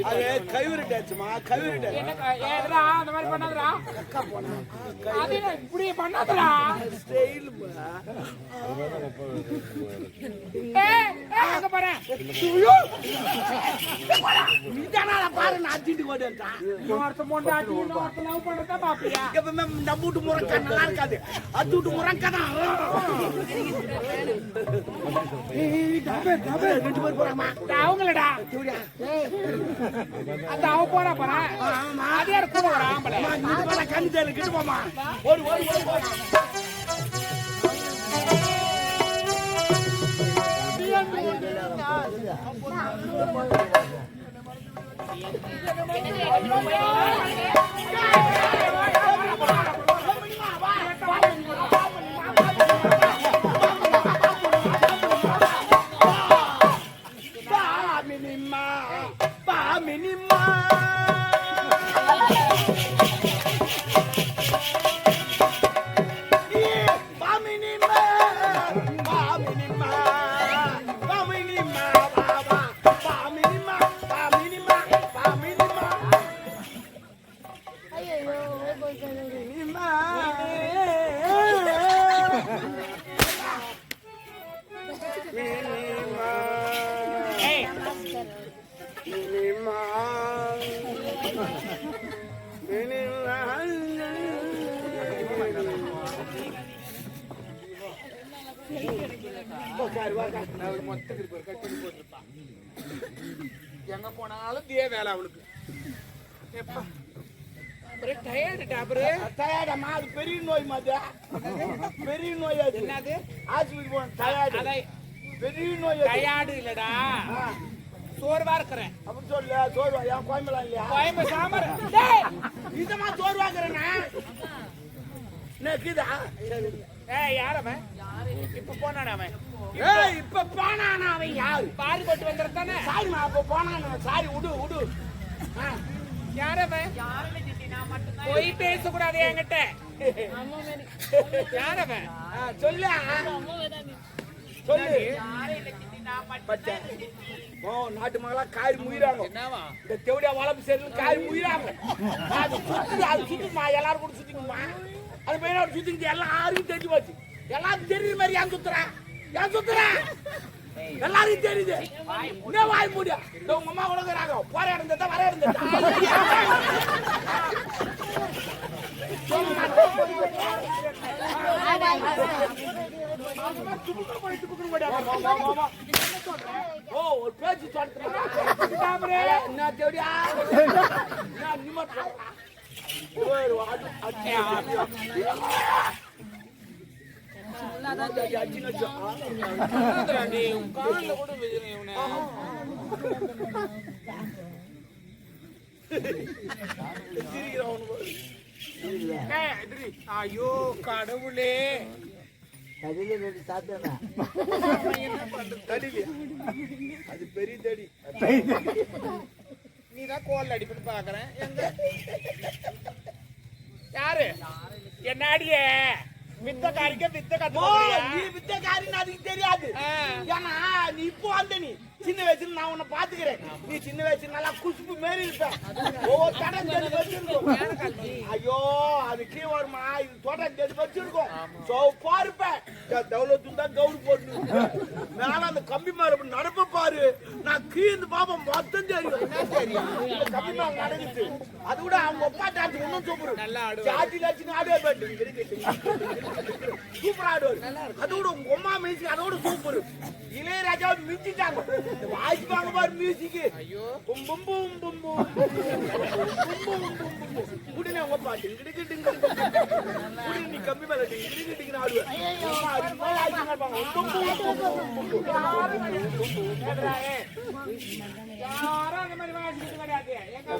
அது கைவிரிட்டாச்சுமா கைவிரிட்ட ஏடா அந்த மாதிரி பண்ணாதடா அக்கா போனா அது இப்படி பண்ணாதடா ஸ்டைல் அங்க பாரு நீதானா பாரு நான் தீட்டு ஓடிட்டான் இன்னொருத்த மொண்டாட்டி இன்னொருத்த லவ் பண்றத பாப்பியா எப்பவுமே நம்ம வீட்டு முறக்க நல்லா இருக்காது அது வீட்டு முறக்க தான் ரெண்டு பேர் போறாமா அவங்களடா அந்த அவ போறா பாரு அது யார் கூட வர ஆம்பளை கண்ணு தேர்ல கிட்டு போமா ஓடு ஓடு ஓடு எங்க போனாலும் தே வேலை அவளுக்கு டயர்டமா அது பெரிய நோய் மாதிரி பெரிய நோய் அது என்னது ஆஸ்பத்திரி போன டயர்டு பெரிய நோய் டயர்டு இல்லடா சோர்வா இருக்கிறேன் அப்படி சொல்ல சோர்வா என் கோயம்பலாம் இல்லையா கோயம்பு சாமர் இதமா சோர்வாக்குறேன்னா நக்குதா யாரவன் இப்ப போனான அவன் இப்ப போனான அவன் யாரு பாரி போட்டு வந்துருத்தானே சாரிமா அப்ப போனான சாரி விடு விடு யாரவன் போய் பேசக்கூடாது என்கிட்ட யாரவன் சொல்லு சொல்லு நாட்டு மகளா காய் முயிறாங்க இந்த தெவடியா வளர்ப்பு சேர்ந்து காய் முயிறாங்க அது சுத்தி அது சுத்திமா எல்லாரும் கூட சுத்திக்குமா அது போய் சுத்திக்கிட்டு எல்லாரும் தெரிஞ்சு போச்சு எல்லாரும் தெரியுற மாதிரி ஏன் சுத்துறேன் ஏன் சுத்துறேன் எல்லாரும் தெரியுது இன்னும் வாய் முடியா உங்க அம்மா கொடுக்குறாங்க போற இடம் வர இடம் ஓ ஒரு பேச்சு சொல்றேன் என்ன தேடியா ஐயோ கடவுளே அது பெரிய தடி நீதான் கோல் அடிப்பட்டு பாக்குறேன் யாரு என்னாடிய வித்தக்காரிக்க வித்த வித்தக்காரின்னு அதுக்கு தெரியாது ஏன்னா நீ இப்போ வந்த நீ சின்ன வயசுல நான் உன்னை பாத்துக்கிறேன் நீ சின்ன வயசுல நல்லா குசுப்பு மாரி இருப்ப ஒவ்வொரு தடம் தேடி வச்சிருக்கோம் ஐயோ அது கீழே வருமா இது தோட்டம் தேடி வச்சிருக்கோம் சோப்பா இருப்பேன் தௌலத்து தான் கவுடு போட்டு மேல அந்த கம்பி மேல நடப்ப பாரு நான் கீழே பாப்பா மொத்தம் தெரியும் கம்பி மேல நடக்குது அது கூட அவங்க ஒப்பா டான்ஸ் இன்னும் சூப்பர் ஜாதி லட்சம் ஆடே பாட்டு சூப்பர் ஆடுவார் அதோட உங்க அம்மா மியூசிக் அதோட சூப்பர் இளையராஜா மிஞ்சிட்டாங்க வாய்ப்பாங்க பாரு மியூசிக் பும் பும் பும் பும் உடனே உங்க பாட்டு நீ கம்பி மேல ஆடுவேன் யாரும் அந்த மாதிரி வாசிக்கிறது கிடையாது எங்க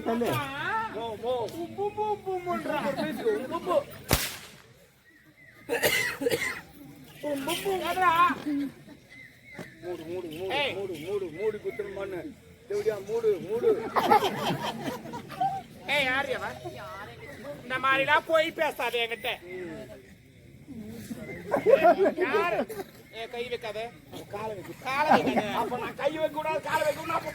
மூடு குத்துரும் மண்ணு தேவடியா மூடு மூடு யாரு இந்த மாதிரிலாம் போய் பேசாத என்கிட்ட யாரு கை வைக்காத காலை வைக்க அப்ப நான் கை வைக்க கூடாது காலை வைக்க கூடாது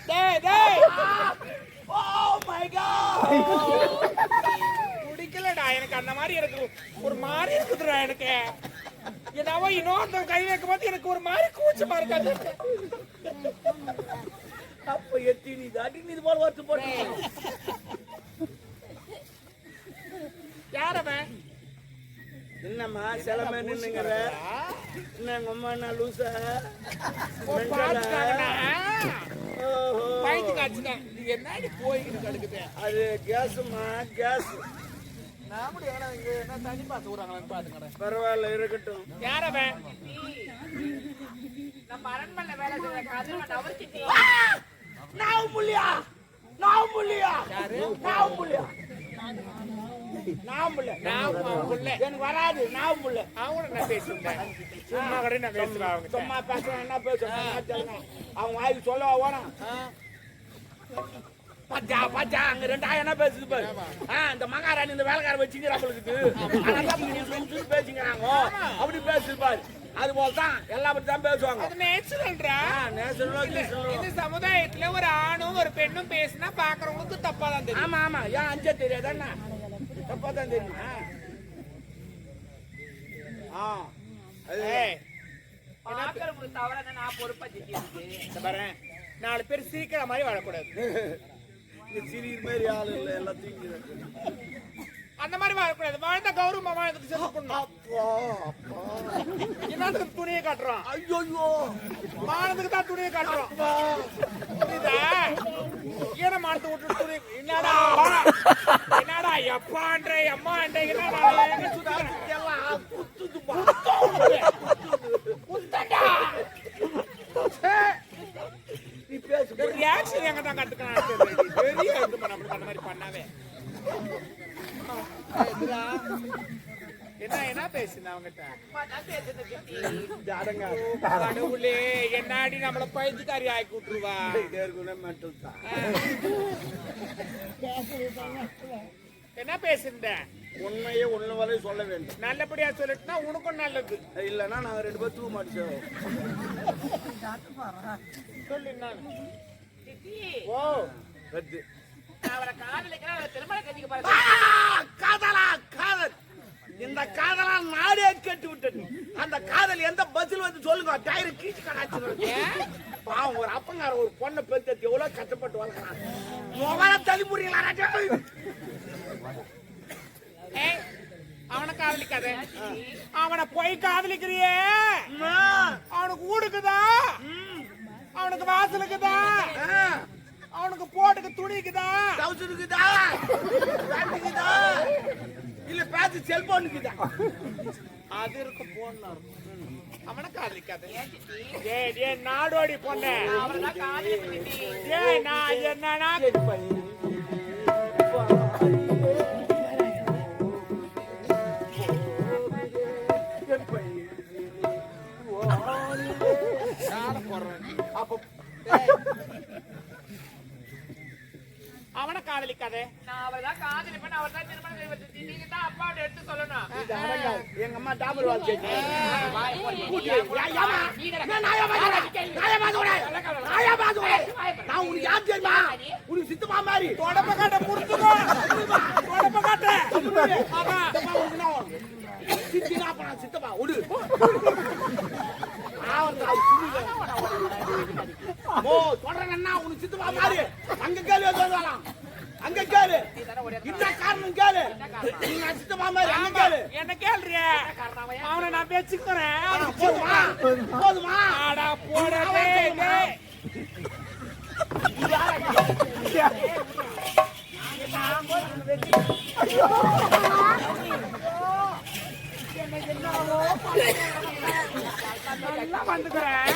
பிடிக்கலடா எனக்கு அந்த மாதிரி எனக்கு ஒரு மாதிரி இருக்குதுடா எனக்கு என்னவோ இன்னொருத்த கை வைக்கும் போது எனக்கு ஒரு மாதிரி கூச்சமா இருக்காது அப்ப எத்தி நீ தாட்டி நீ இது போல வருத்து போட்டு யாரவன் என்னம்மா சிலமே நின்னுங்கிற என்ன எங்க அம்மா என்ன லூசா பயந்து காய்ச்சிட்டேன் நீ என்னடி போய்கிட்டு கிடக்குது அது கேஸுமா கேஸ் நான் கூட இங்க என்ன தண்ணி பாத்து விடுறாங்களான்னு பாத்துக்கிறேன் பரவாயில்ல இருக்கட்டும் யாரவன் நம்ம அரண்மனை வேலை செய்யற கதிரவன் அவர்கிட்ட நான் புள்ளியா எனக்கு வராது நான் புள்ள அவங்க நான் பேசுறேன் சும்மா கூட நான் பேசுறேன் அவங்க சும்மா பேசுறேன் என்ன பேசுறேன் அவங்க வாய்க்கு சொல்ல வேணாம் பாச்சா அங்க 2000 என்ன பேசுது பாரு இந்த மகாராணி இந்த வேலைக்கார வச்சுக்கிறாங்களுக்கு பேசிக்கிறாங்க அப்படி பேசுது பாரு அது போலதான் எல்லா பத்தி தான் பேசுவாங்க இந்த சமுதாயத்துல ஒரு ஆணும் ஒரு பெண்ணும் பேசினா பாக்குறவங்களுக்கு தப்பா தான் தெரியும் ஆமா ஆமா ஏன் அஞ்சே தெரியாதா தப்பா தான் தெரியும் நாலு பேர் சீக்கிர மாதிரி வாழக்கூடாது சிறிய மாதிரி ஆளு இல்ல எல்லாத்தையும் அந்த மாதிரி வாழக்கூடாது வாழ்ந்த கௌரவமா வாழ்ந்துட்டு செலுத்தணும் என்னத்துக்கு துணியை காட்டுறோம் ஐயோ மானத்துக்கு தான் துணியை காட்டுறோம் புரியுதா ஏன மானத்தை விட்டு துணி என்னடா எப்பான்ற அம்மான்ற ரியாக்ஷன் எங்க தான் கத்துக்கலாம் பெரிய அந்த மாதிரி பண்ணாவே என்ன பேசுன அவங்கிட்ட கடவுளே என்னாடி நம்மள பைத்தியக்காரி ஆக்கி விட்டுருவா என்ன பேசுற உண்மையே ஒண்ணு வரை சொல்ல வேண்டும் நல்லபடியா சொல்லிட்டுனா உனக்கும் நல்லது இல்லன்னா நாங்க 2 பேரும் தூக்க மாட்டோம் சொல்லு ஓ ரத்து காதல் இந்த காதலா நாடே கேட்டு விட்டது அந்த காதல் எந்த பஸ்ல வந்து சொல்லுங்க டயர் கீச்சு கடாச்சு பாவம் ஒரு அப்பங்கார ஒரு பொண்ணை பெற்று எவ்வளவு கஷ்டப்பட்டு வளர்க்கிறான் மொபைல தள்ளி முடியல அவனை காதலிக்காத அவனை போய் காதலிக்கிறியே அவனுக்கு ஊடுக்குதா அவனுக்கு வாசலுக்குதா அவனுக்கு போட்டுக்கு துணிக்குதா டவுசருக்குதா பேண்ட்டுக்குதா இல்ல பேச்சு செல்போனுக்குதா அது இருக்கு போன் அவனை காதலிக்காத ஏ நாடோடி பொண்ணு ஏ நான் என்னன்னா அவனை காதலிக்காதே நான் அவர்தான் காதலிப்பேன் அவர்தான் திருமணம் செய்வது நீங்க தான் அப்பாவோட எடுத்து சொல்லணும் எங்க அம்மா டாபர் வாட்ச் நான் உனக்கு யார் தெரியுமா உனக்கு சித்தமா மாதிரி தொடப்ப காட்ட புடிச்சுக்கோ தொடப்ப காட்ட சித்தப்பா ஒடு ஓ தொடரன்னா உனக்கு சித்தப்பா மாதிரி அங்க கேளு அங்க கேளு என்ன காரணம் கேளு சித்தப்பா மாதிரி அங்க கேளு என்ன கேள்றிய அவனை நான் பேச்சுக்கிறேன் போதுமா ஆடா போடவே வந்துக்கிறேன்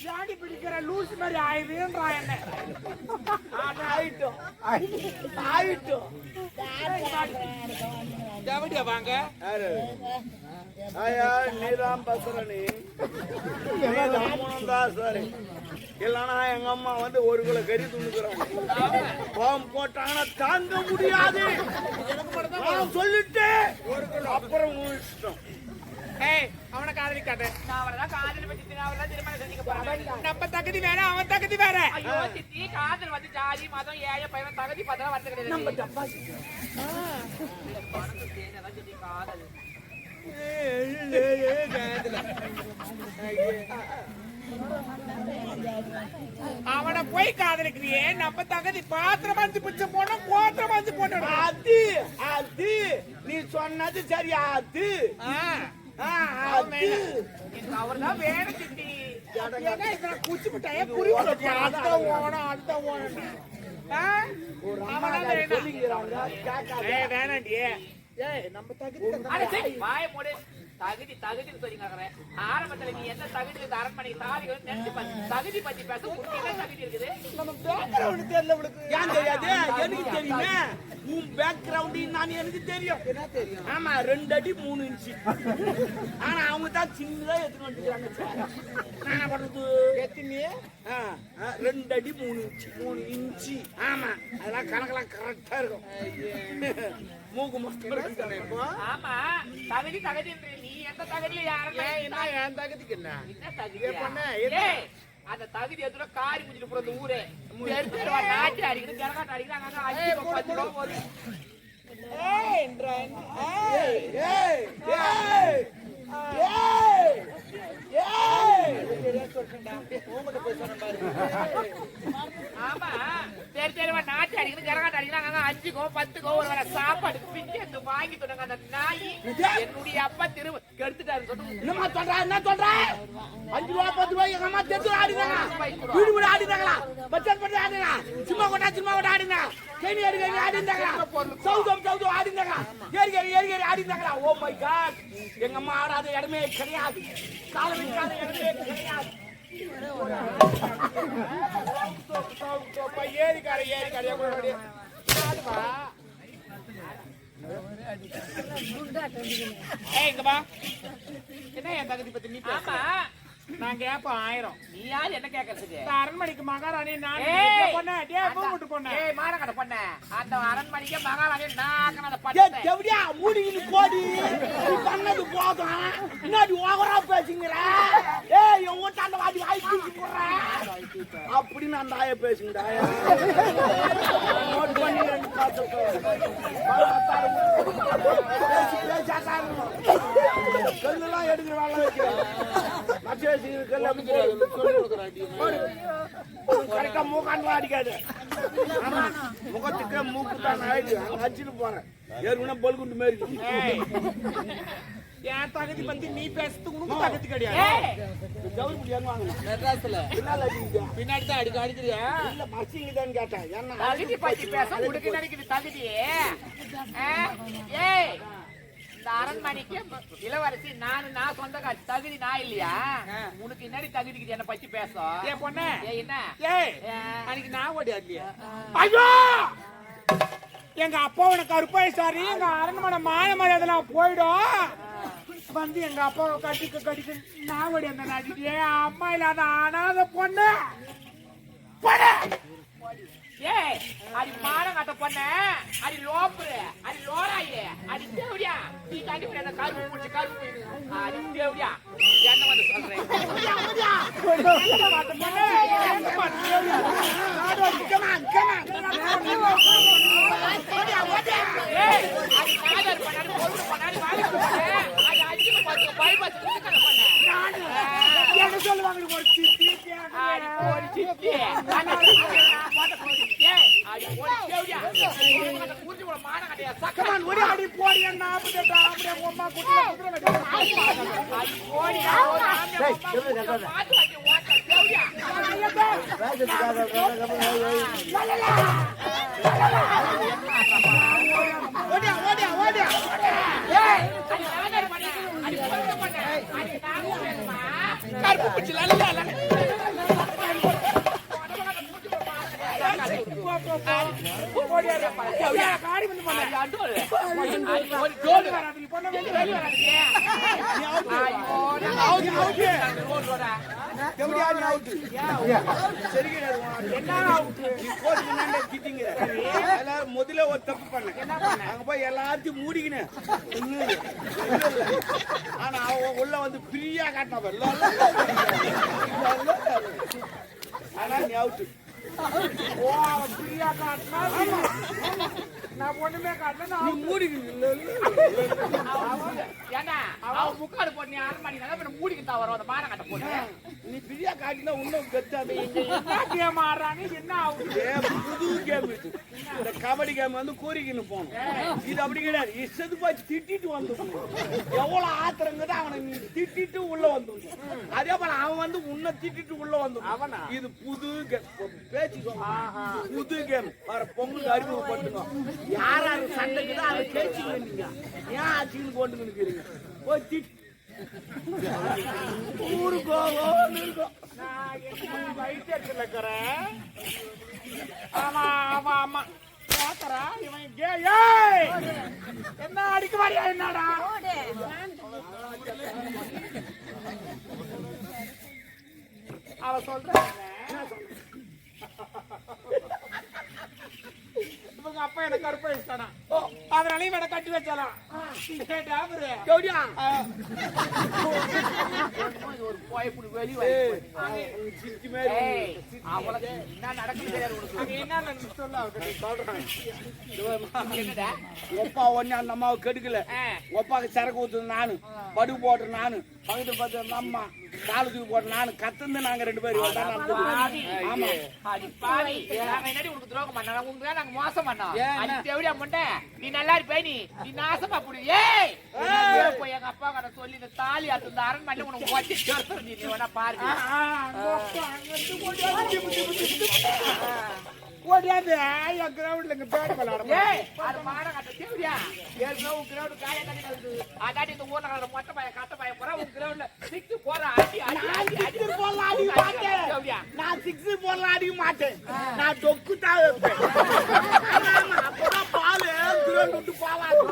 ஜாடி பிடிக்கிற லூஸ் மாதிரி ஆயுதுன்றா என்ன ஆயிட்டும் ஜவடியா வாங்க ஆயா நீதான் பசுரணி சரி இல்லன்னா எங்க அம்மா வந்து 1 கிலோ கறி துணுக்குறாங்க பாம்பு போட்டாங்கன்னா தாங்க முடியாது சொல்லிட்டு 1 கிலோ அப்புறம் இஷ்டம் ஏய் அவனை காதலிக்காத. நான் அவளதான் காதல் பத்தி அவளதான் திருமணம் செஞ்சுக்க போறேன். நம்ம தகுதி வேற, அவன் தகுதி வேற. ஐயோ சித்தி, காதல் வந்து ஜாதி மதம் ஏழை பையன் தகுதி பார்த்தா வந்து கிடையாது. நம்ம டப்பா காதல் அவனை போய் காதலிக்கிறியே, நம்ம தகுதி பாத்திரம் வந்து பிச்சை போனோம், கோத்திரம் வந்து போட்டோம். அது அது நீ சொன்னது சரியா? அது அவர்தான் வேணும் சித்தி. குச்சி மிட்டாய புரி அடுத்த ஓனம் அடுத்த ஓனம் வேணாண்டி. ஏய் நம்ம தகுதி வாய மூடு. தகுதி தகுதின்னு சொல்லி ஆரம்பத்துல நீ என்ன தகுதி அரண்மனைக்கு தாலி நினைச்சு தகுதி பத்தி பேச உனக்கு என்ன தகுதி இருக்குது? நம்ம பேக்ரவுண்ட் தெரியல உனக்கு. ஏன் தெரியாது? எனக்கு தெரியுமே. உன் பேக்ரவுண்ட் நான் எனக்கு தெரியும். என்ன தெரியும்? ஆமா 2 அடி 3 இன்ச். ஆனா அவங்க தான் சின்னதா எடுத்துட்டு வந்துட்டாங்க. நான் என்ன பண்றது? எத்தனை 2 அடி 3 இன்ச். ஆமா அதெல்லாம் கணக்கெல்லாம் கரெக்டா இருக்கும். மூக்கு மொத்தம். ஆமா தகுதி தகுதி நீ எந்த தகுதியில யாரும் என் தகுதிக்கு என்ன தகுதி? அந்த தகுதி எதுல காரி முடிச்சுட்டு போறது ஊரே நாட்டி அடிக்கிறது ஜனகாட்டு அடிக்கிறாங்க. ஆமா சரி சரி நாட்டி அடிக்கிறது ஜனகாட்டு அடிக்கிறாங்க. 5கோ 10கோ ஒரு வேலை சாப்பாடுக்கு பிஞ்சு எடுத்து வாங்கி சொன்னாங்க. அந்த நாய் என்னுடைய அப்பா திரும்ப கெடுத்துட்டாரு சொன்னாங்க. என்னமா சொல்ற? என்ன சொல்ற? 5 ரூபா 10 ரூபாய் எங்க அம்மா தெரு ஆடினாங்க. வீடு வீடு ஆடினாங்களா? பச்சை பச்சை ஆடினாங்க. சும்மா கொட்டா ஆடினாங்க. கேணி அடி ஆடினாங்க. சவுதம் ஆடினாங்க. ஏறி ஆடினாங்களா? Oh my God. எங்க அம்மா ஆடாத இடமே கிடையாது. காலம் வைக்காத இடமே கிடையாது. என்ன என் தகுதி பத்தி நீ ஆமா நான் கேப்போம் 1000. நீ யார் என்ன கேக்குறதுக்கு? அரண்மனைக்கு மகாராணி நான் பொண்ணு மானக்கடை பொண்ண அந்த அரண்மனைக்கு மகாராணி நான் எப்படியா மூடிக்கிட்டு போடி. நீ பண்ணது போதும். முன்னாடி ஓவரா பேசுங்கிற. ஏய் என் வீட்டாண்ட வாடி வாய் தூக்கி போடுற அப்படின்னு அந்த ஆய பேசுங்கடா. நோட் பண்ணி 2 கல்லாம் எடுக்கிற வேலை வைக்கிறேன். கரெக்டா மூக்காண்டு அடிக்காது. முகத்துக்கு மூக்கு தான் ஆயிடுச்சு. அங்க அடிச்சுட்டு போறேன். ஏற்கனவே பல்குண்டு மாரி. என் தகுதி பத்தி நீ பேசுறதுக்கு உனக்கு தகுதி கிடையாது. ஜவுளி முடியாது வாங்கணும். மெட்ராஸ்ல பின்னாடி தான் அடிக்கிறியா? இல்ல பசிங்க தான் கேட்டேன். என்ன தகுதி பத்தி பேச உனக்கு நினைக்குது தகுதி? ஏய் இந்த அரண்மனைக்கு இளவரசி நான் சொந்த காட்சி தகுதி நான் இல்லையா? உனக்கு என்னடி தகுதிக்கு என்ன பத்தி பேசும்? ஏன் பொண்ணு என்ன அன்னைக்கு நான் ஓடியா இல்லையா? ஐயோ எங்க அப்பா உனக்கு கருப்பாய் சாரி எங்க அரண்மனை மான மரியாதை போயிடும் வந்து எங்க அப்பாவை கட்டிக்க நான் ஓடி அந்த நாட்டிட்டு அம்மா இல்லாத அனாத பொண்ணு ஏய் அடி மானம் கட்ட பொண்ண அடி லோப்புரு அடி லோராயே அடி தேவடியா நீ தாண்டி போய் அந்த கால் முடிச்சு கால் அடி தேவடியா என்ன வந்து சொல்றேன் ஏய் அடி காதல் பண்ணாடி பொருள் பண்ணாடி வாங்கி அடி அஞ்சு பத்து பைபாஸ் என்ன சொல்லுவாங்க ஒரு சித்தி அடி ஒரு சித்தி அடி ஒரு தேவடியா கூட்டி போற மானம் கட்டையா சக்கமான் ஒரே அடி போடி என்ன அப்படியே அம்மா குடுற அடி போடியா ஒரு ஆமே பாத்து வாங்கி ஓட்ட தேவடியா ஓடியா ஏய் அடி நாகர் பண்ண அடி பொறுக்க பண்ண அடி நாகர்மா கருப்பு பிடிச்சு லல்ல காடி வந்து பண்ண ஒரு ஜோடி வராது பொண்ணு வெளிய வராது ஐயோ எப்படியா நீ அவுட் சரி கிடையாது என்ன அவுட்டு? நீ கோச்சுக்கினாண்டே திட்டிங்கிற எல்லாரும் முதல்ல ஒரு தப்பு பண்ண அங்க போய் எல்லாத்தையும் மூடிக்கினேன் ஆனா அவன் உள்ள வந்து ஃப்ரீயா காட்டினா ஆனா நீ அவுட்டு ஓ அவன் ஃப்ரீயா காட்டினா நான் ஒண்ணுமே காட்டல நீ மூடிக்கிட்டு ஏன்னா அவன் முக்காடு போட்டு நீ அரண்மனை மூடிக்கிட்டா வரும் அந்த மானம் கட்ட போட்டு நீ ஃப்ரீயா காட்டினா இன்னும் கெட்டாது என்ன கேம் ஆடுறாங்க என்ன ஆகுது? புது கேம் இது இந்த கபடி கேம் வந்து கூறிக்கின்னு போகணும் இது அப்படி கிடையாது இஷ்டத்து போய் திட்டிட்டு வந்து எவ்வளவு ஆத்திரங்கிறது அவனை நீ திட்டிட்டு உள்ள வந்து அதே போல அவன் வந்து உன்னை திட்டிட்டு உள்ள வந்து அவனா? இது புது கேம் பேச்சு புது கேம் வர பொங்கல் அறிமுகப்படுத்துங்க யார் யாரு சண்டைக்குதோ அதை பேச்சுங்க நீங்க ஏன் ஆச்சுன்னு கொண்டு நிற்கிறீங்க போய் திட்டு ஊருக்கு இருக்கும் நான் வயிற்றுல இருக்கிறேன். ஆமா ஆமா ஆமா பாத்தரா இவன் ஏய் என்ன அடிக்க மாட்டியா என்னடா? அவ சொல்றேன் இவங்க அப்பா எனக்கு கருப்பை வச்சானா அதனால இவனை கட்டி வச்சாலாம் கௌரியா ஒரு போய் வெளி சிரிச்சு மேல அவளுக்கு என்ன நடக்குது தெரியாது உனக்கு. அங்க என்ன சொல்ல அவர்கிட்ட சொல்றேன். என்னடா ஒப்பா ஒன்னு அந்த அம்மாவை கெடுக்கல ஒப்பாக்கு சரக்கு ஊத்துது நானு படுகு போடுற நானு பகுதி பார்த்து அந்த அம்மா காலத்துக்கு போடுற நானு கத்துந்து நாங்க ரெண்டு பேரும் ஆமா அடி பாவி நாங்க என்னடி உனக்கு துரோகம் பண்ணா உனக்கு தான் நாங்க மோசம் பண்ணோம் அடி தேவடியா முண்டை நீ நல்லா இருப்பே நீ நாசமா புடி ஏய் போய் எங்க அப்பா கிட்ட சொல்லி இந்த தாலி அந்த அரண்மனை உனக்கு ஓட்டி சேர்த்து நீ வேணா பாருங்க ஓடியாது என் கிரவுண்ட்ல இங்க பேட் விளையாட ஏய் அது மாட கட்ட தேவடியா ஏற்கனவே உன் கிரவுண்ட் காய கட்டி கலந்து அதாடி இந்த ஊர்ல கலந்த மொட்டை பையன் கட்ட பையன் போற உன் கிரவுண்ட்ல சிக்ஸ் போற அடி அடி அடி அடி போடலாம் அடிக்க மாட்டேன் நான் சிக்ஸ் போடலாம் அடிக்க மாட்டேன் நான் டொக்கு தான் வைப்பேன் அப்பதான் பால் கிரவுண்ட் விட்டு போவாது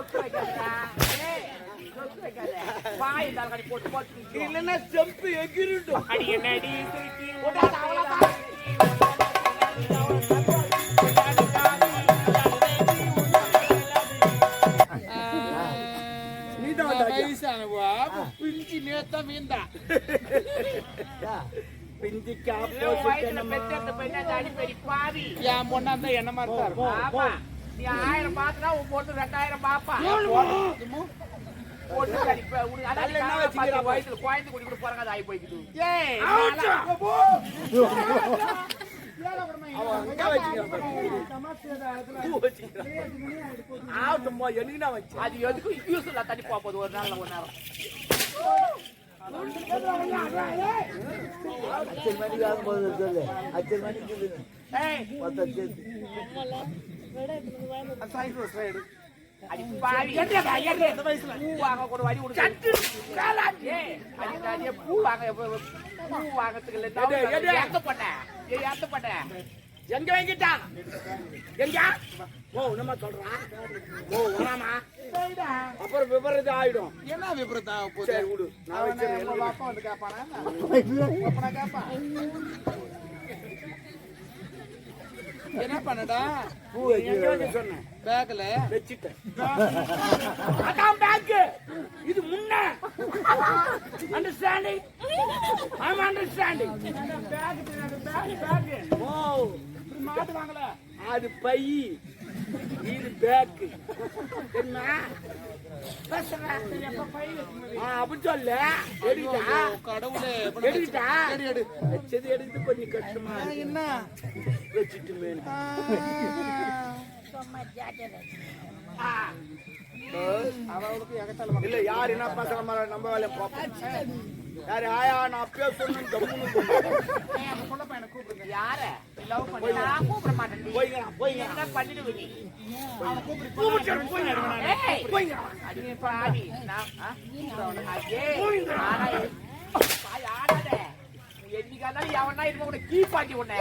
வாய் தலகடி போட்டு போட்டு இல்லைன்னா செம்பு எகிரிட்டும் அடி என்னடி சிரிக்கி பிஞ்சி நேத்த மீந்தா பிஞ்சிக்கா அடிப்படி பாவி என் பொண்ணா இருந்தா என்ன மாதிரி தான் இருக்கும். ஆமா நீ 1000 பாத்துனா உன் பொண்ணு 2000 பாப்பா பொண்ணு கடிப்ப உனக்கு அதான் என்ன வச்சுக்கிற வயசுல குழந்தை குடி கூட போறாங்க அது ஆகி போய்க்குது ஏய் அது எதுக்கும் யூஸ் இல்ல தண்ணி போகுது ஒரு நாள்ல ஒரு நேரம் அடி பாவி இந்த வயசுல பூ வாங்க கூட வரி விடுது பூ வாங்க பூ வாங்கறதுக்கு எந்த பண்ண எங்க வாங்கிட்டா எங்க ஓ நம்ம சொல்றான் ஓ வராமா அப்புறம் விபரீதம் ஆயிடும் என்ன விபரீதம் ஆக போகுது? சரி விடு நான் வச்சிருக்கேன் பாப்பா வந்து கேட்பானா கேட்பான் என்ன பண்ணடா பூ எங்க சொன்னேன் பேக்ல வச்சிட்டேன் அதான் பேக் இது முன்ன அண்டர்ஸ்டாண்டிங் ஐ அம் அண்டர்ஸ்டாண்டிங் பேக் ஓ மாட்டு வாங்கல அது பை இது பேக் என்ன அப்படி சொல்ல எடுக்கிட்டா கடவுளே எடுக்கிட்டா எடு வச்சது எடுத்து கொஞ்சம் கஷ்டமா என்ன வச்சுட்டு மேல அவளுக்கு எகத்தால இல்ல யார் என்ன பேசுற மாதிரி நம்ம வேலையை பார்ப்போம் யாரு ஆயா நான் பேசணும் பொண்ணு பையனை கூப்பிடுங்க யார லவ் பண்ணி நான் கூப்பிட மாட்டேன் போய்ங்க என்ன பண்ணிடுவீங்க அவனை கூப்பிட்டு போய்ங்க அடி பாவி நான் அடே ஆடாத என்னைக்கான எவனா இருக்க கூட கீப்பாக்கி உன்னை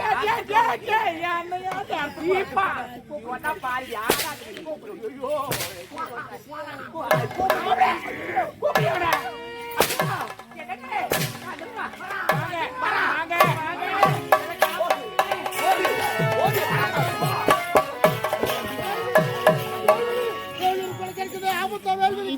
கீப்பா நீ ஒன்னா பாரு ஆடாத கூப்பிடு ஐயோ கூப்பிடு ஆபத்தா வேல்வி